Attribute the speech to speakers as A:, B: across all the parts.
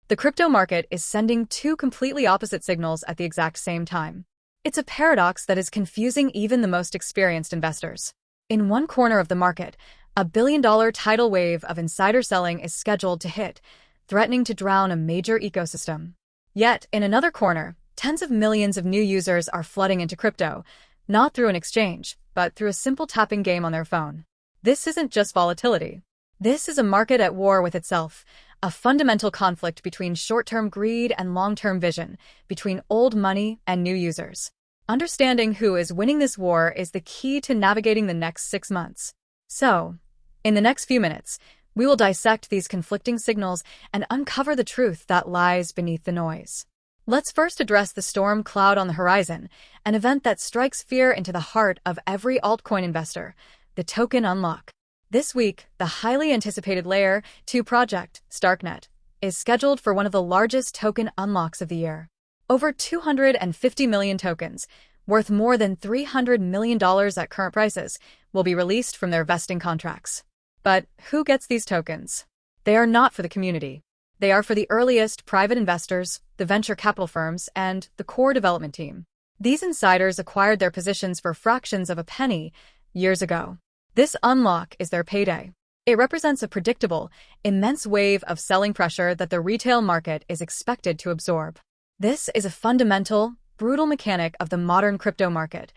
A: The crypto market is sending two completely opposite signals at the exact same time. It's a paradox that is confusing even the most experienced investors. In one corner of the market, a billion-dollar tidal wave of insider selling is scheduled to hit, threatening to drown a major ecosystem. Yet, in another corner, tens of millions of new users are flooding into crypto, not through an exchange, but through a simple tapping game on their phone. This isn't just volatility. This is a market at war with itself, a fundamental conflict between short-term greed and long-term vision, between old money and new users. Understanding who is winning this war is the key to navigating the next 6 months. So, in the next few minutes, we will dissect these conflicting signals and uncover the truth that lies beneath the noise. Let's first address the storm cloud on the horizon, an event that strikes fear into the heart of every altcoin investor, the token unlock. This week, the highly anticipated Layer 2 project, Starknet, is scheduled for one of the largest token unlocks of the year. Over 250 million tokens, worth more than $300 million at current prices, will be released from their vesting contracts. But who gets these tokens? They are not for the community. They are for the earliest private investors, the venture capital firms, and the core development team. These insiders acquired their positions for fractions of a penny years ago. This unlock is their payday. It represents a predictable, immense wave of selling pressure that the retail market is expected to absorb. This is a fundamental, brutal mechanic of the modern crypto market.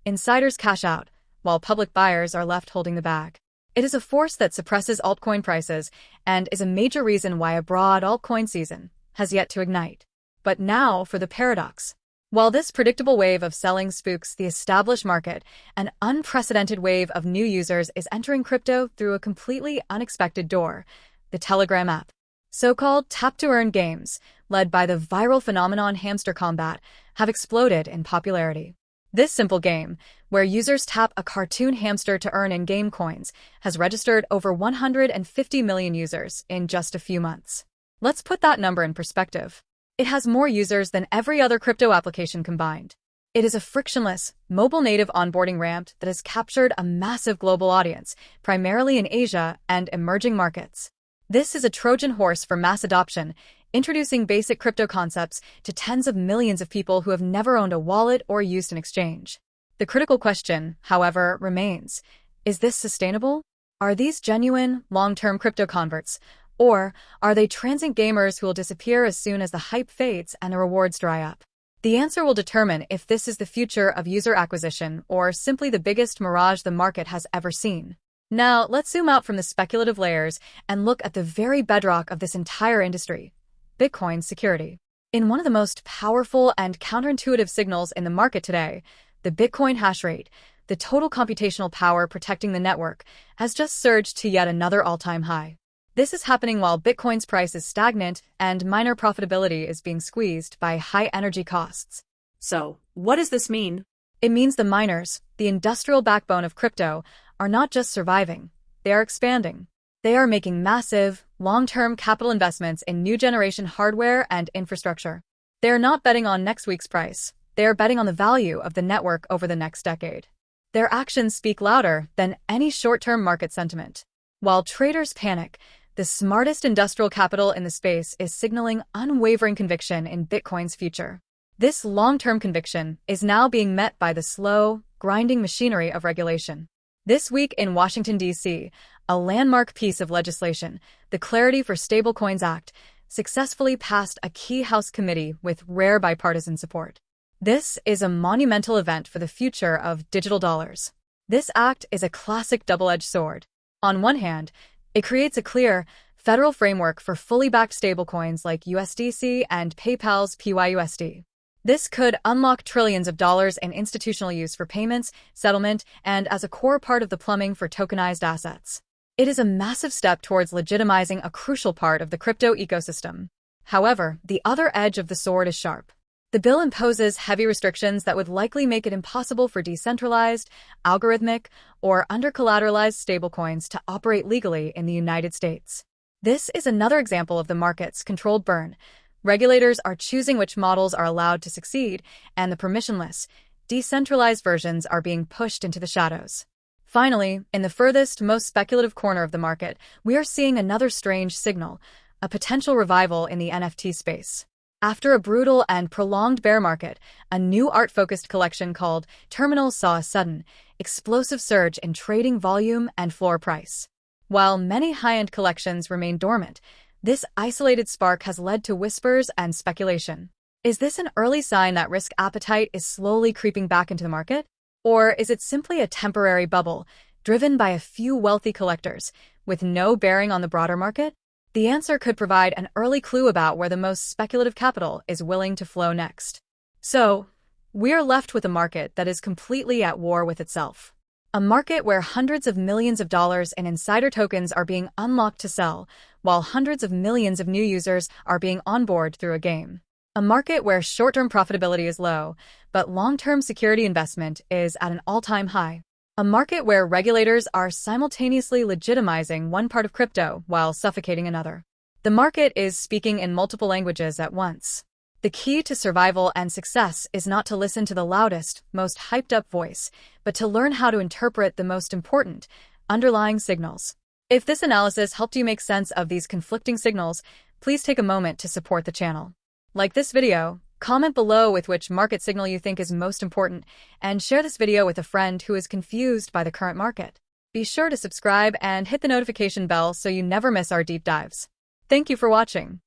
A: Insiders cash out, while public buyers are left holding the bag. It is a force that suppresses altcoin prices and is a major reason why a broad altcoin season has yet to ignite. But now for the paradox. While this predictable wave of selling spooks the established market, an unprecedented wave of new users is entering crypto through a completely unexpected door, the Telegram app. So-called tap-to-earn games, led by the viral phenomenon Hamster Combat, have exploded in popularity. This simple game, where users tap a cartoon hamster to earn in-game coins, has registered over 150 million users in just a few months. Let's put that number in perspective. It has more users than every other crypto application combined. It is a frictionless, mobile-native onboarding ramp that has captured a massive global audience, primarily in Asia and emerging markets. This is a Trojan horse for mass adoption, introducing basic crypto concepts to tens of millions of people who have never owned a wallet or used an exchange. The critical question, however, remains: is this sustainable? Are these genuine, long-term crypto converts? Or are they transient gamers who will disappear as soon as the hype fades and the rewards dry up? The answer will determine if this is the future of user acquisition or simply the biggest mirage the market has ever seen. Now, let's zoom out from the speculative layers and look at the very bedrock of this entire industry: Bitcoin security. In one of the most powerful and counterintuitive signals in the market today, the Bitcoin hash rate, the total computational power protecting the network, has just surged to yet another all-time high. This is happening while Bitcoin's price is stagnant and miner profitability is being squeezed by high energy costs.
B: So, what does this mean?
A: It means the miners, the industrial backbone of crypto, are not just surviving, they are expanding. They are making massive, long-term capital investments in new generation hardware and infrastructure. They are not betting on next week's price, they are betting on the value of the network over the next decade. Their actions speak louder than any short-term market sentiment. While traders panic, the smartest industrial capital in the space is signaling unwavering conviction in Bitcoin's future. This long-term conviction is now being met by the slow, grinding machinery of regulation. This week in Washington, D.C., a landmark piece of legislation, the Clarity for Stablecoins Act, successfully passed a key House committee with rare bipartisan support. This is a monumental event for the future of digital dollars. This act is a classic double-edged sword. On one hand, it creates a clear, federal framework for fully backed stablecoins like USDC and PayPal's PYUSD. This could unlock trillions of dollars in institutional use for payments, settlement, and as a core part of the plumbing for tokenized assets. It is a massive step towards legitimizing a crucial part of the crypto ecosystem. However, the other edge of the sword is sharp. The bill imposes heavy restrictions that would likely make it impossible for decentralized, algorithmic, or under-collateralized stablecoins to operate legally in the United States. This is another example of the market's controlled burn. Regulators are choosing which models are allowed to succeed, and the permissionless, decentralized versions are being pushed into the shadows. Finally, in the furthest, most speculative corner of the market, we are seeing another strange signal: a potential revival in the NFT space. After a brutal and prolonged bear market, a new art-focused collection called Terminals saw a sudden, explosive surge in trading volume and floor price. While many high-end collections remain dormant, this isolated spark has led to whispers and speculation. Is this an early sign that risk appetite is slowly creeping back into the market? Or is it simply a temporary bubble, driven by a few wealthy collectors, with no bearing on the broader market? The answer could provide an early clue about where the most speculative capital is willing to flow next. So, we're left with a market that is completely at war with itself. A market where hundreds of millions of dollars in insider tokens are being unlocked to sell, while hundreds of millions of new users are being onboarded through a game. A market where short-term profitability is low, but long-term security investment is at an all-time high. A market where regulators are simultaneously legitimizing one part of crypto while suffocating another. The market is speaking in multiple languages at once. The key to survival and success is not to listen to the loudest, most hyped-up voice, but to learn how to interpret the most important, underlying signals. If this analysis helped you make sense of these conflicting signals, please take a moment to support the channel. Like this video, comment below with which market signal you think is most important, and share this video with a friend who is confused by the current market. Be sure to subscribe and hit the notification bell so you never miss our deep dives. Thank you for watching.